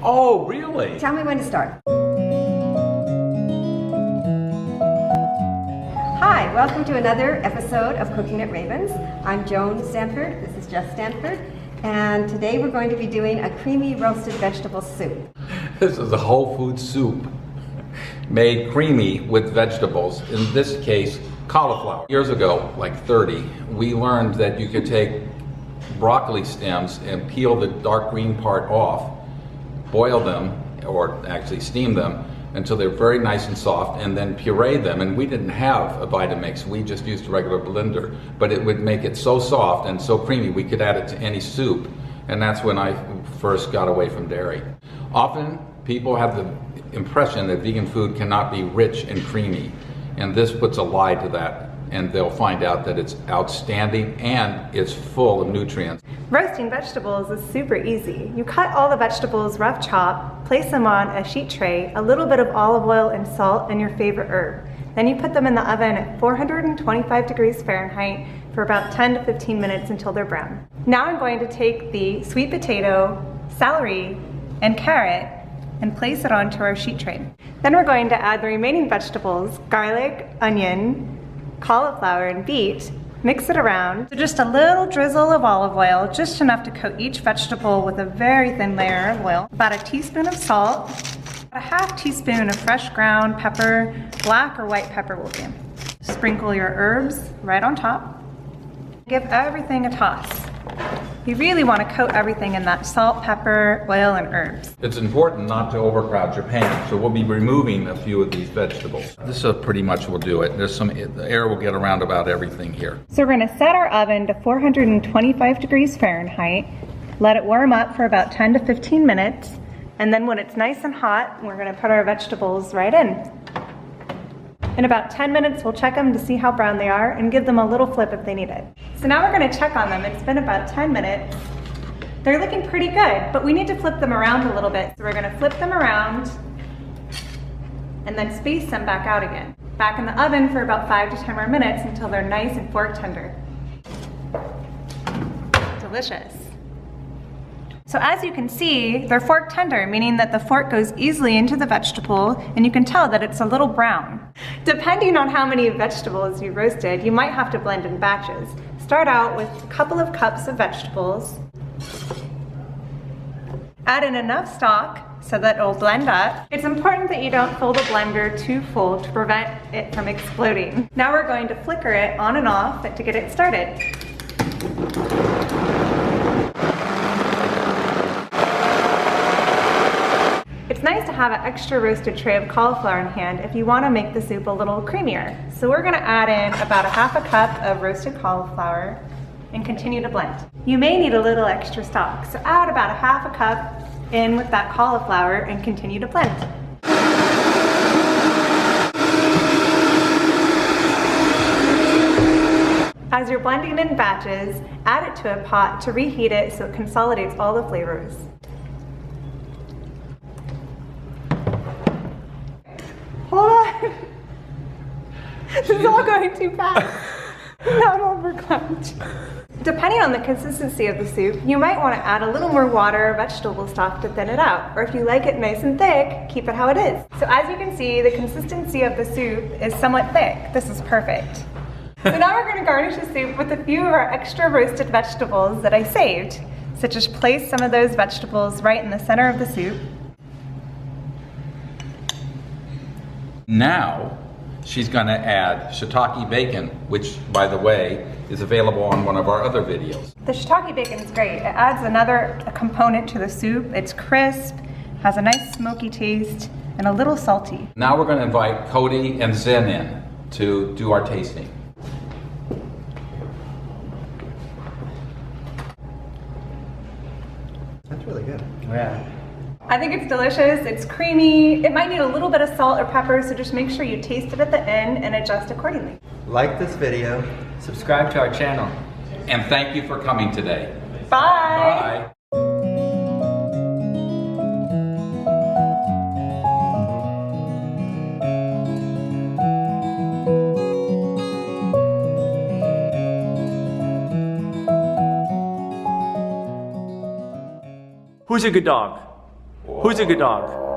Oh, really? Tell me when to start. Hi, welcome to another episode of Cooking at Ravens. I'm Joan Stanford, this is Jess Stanford, and today we're going to be doing a creamy roasted vegetable soup. This is a whole food soup made creamy with vegetables, in this case, cauliflower. Years ago, like 30, we learned that you could take broccoli stems and peel the dark green part off, boil them, or actually steam them, until they're very nice and soft, and then puree them. And we didn't have a Vitamix, we just used a regular blender, but it would make it so soft and so creamy we could add it to any soup. And that's when I first got away from dairy. Often people have the impression that vegan food cannot be rich and creamy, and this puts a lie to that, and they'll find out that it's outstanding and it's full of nutrients. Roasting vegetables is super easy. You cut all the vegetables rough chop, place them on a sheet tray, a little bit of olive oil and salt, and your favorite herb. Then you put them in the oven at 425 degrees Fahrenheit for about 10 to 15 minutes until they're brown. Now I'm going to take the sweet potato, celery, and carrot and place it onto our sheet tray. Then we're going to add the remaining vegetables, garlic, onion, cauliflower, and beet. Mix it around. So just a little drizzle of olive oil, just enough to coat each vegetable with a very thin layer of oil. About a teaspoon of salt, a half teaspoon of fresh ground pepper, black or white pepper will do. Sprinkle your herbs right on top. Give everything a toss. You really want to coat everything in that salt, pepper, oil, and herbs. It's important not to overcrowd your pan, so we'll be removing a few of these vegetables. This pretty much will do it. The air will get around about everything here. So we're going to set our oven to 425 degrees Fahrenheit, let it warm up for about 10 to 15 minutes, and then when it's nice and hot, we're going to put our vegetables right in. In about 10 minutes, we'll check them to see how brown they are and give them a little flip if they need it. So now we're going to check on them. It's been about 10 minutes. They're looking pretty good, but we need to flip them around a little bit. So we're going to flip them around and then space them back out again. Back in the oven for about 5 to 10 more minutes until they're nice and fork tender. Delicious. So as you can see, they're fork tender, meaning that the fork goes easily into the vegetable, and you can tell that it's a little brown. Depending on how many vegetables you roasted, you might have to blend in batches. Start out with a couple of cups of vegetables. Add in enough stock so that it'll blend up. It's important that you don't fill the blender too full to prevent it from exploding. Now we're going to flicker it on and off to get it started. It's nice to have an extra roasted tray of cauliflower in hand if you want to make the soup a little creamier. So we're going to add in about a half a cup of roasted cauliflower and continue to blend. You may need a little extra stock, so add about a half a cup in with that cauliflower and continue to blend. As you're blending in batches, add it to a pot to reheat it so it consolidates all the flavors. Hold on. This is all going too fast. Now I'm overcooked. Depending on the consistency of the soup, you might want to add a little more water or vegetable stock to thin it out. Or if you like it nice and thick, keep it how it is. So as you can see, the consistency of the soup is somewhat thick. This is perfect. So now we're going to garnish the soup with a few of our extra roasted vegetables that I saved. So just place some of those vegetables right in the center of the soup. Now, she's going to add shiitake bacon, which, by the way, is available on one of our other videos. The shiitake bacon is great. It adds another component to the soup. It's crisp, has a nice smoky taste, and a little salty. Now we're going to invite Cody and Zen in to do our tasting. That's really good. Yeah. I think it's delicious, it's creamy. It might need a little bit of salt or pepper, so just make sure you taste it at the end and adjust accordingly. Like this video, subscribe to our channel. And thank you for coming today. Bye. Bye. Who's a good dog? Oh. Who's a good dog?